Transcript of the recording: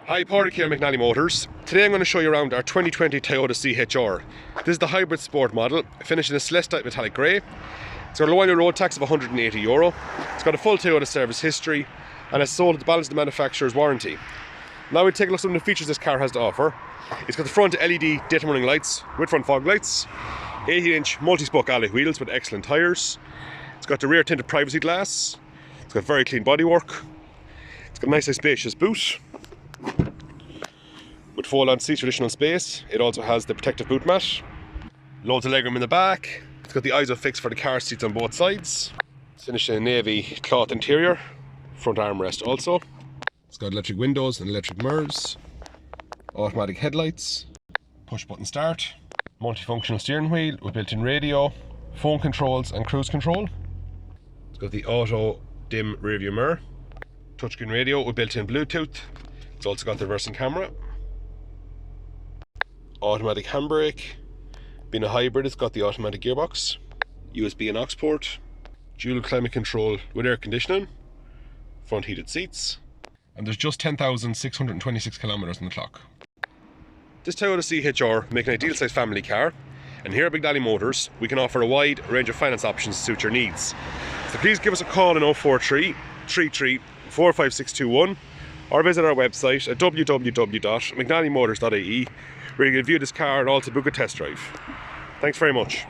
Hi, Pauric here, McNally Motors. Today I'm going to show you around our 2020 Toyota CHR. This is the hybrid sport model, finished in a Celestite metallic grey. It's got a low annual road tax of €180. It's got a full Toyota service history and it's sold at the balance of the manufacturer's warranty. Now we take a look at some of the features this car has to offer. It's got the front LED daytime running lights with front fog lights, 18-inch multi-spoke alloy wheels with excellent tyres. It's got the rear tinted privacy glass. It's got very clean bodywork. It's got a nice spacious boot with fold-on seats for additional space. It also has the protective boot mat. Loads of legroom in the back. It's got the ISOFIX for the car seats on both sides. It's finished in a navy cloth interior. Front armrest also. It's got electric windows and electric mirrors. Automatic headlights. Push button start. Multifunctional steering wheel with built-in radio, phone controls and cruise control. It's got the auto dim rear view mirror. Touchscreen radio with built-in Bluetooth. It's also got the reversing camera. Automatic handbrake. Being a hybrid, it's got the automatic gearbox. USB and aux port. Dual climate control with air conditioning. Front heated seats. And there's just 10,626 kilometers on the clock. This Toyota CHR make an ideal sized family car. And here at McNally Motors, we can offer a wide range of finance options to suit your needs. So please give us a call on 043 33 45621 or visit our website at www.mcnallymotors.ie where you can view this car and also book a test drive. Thanks very much.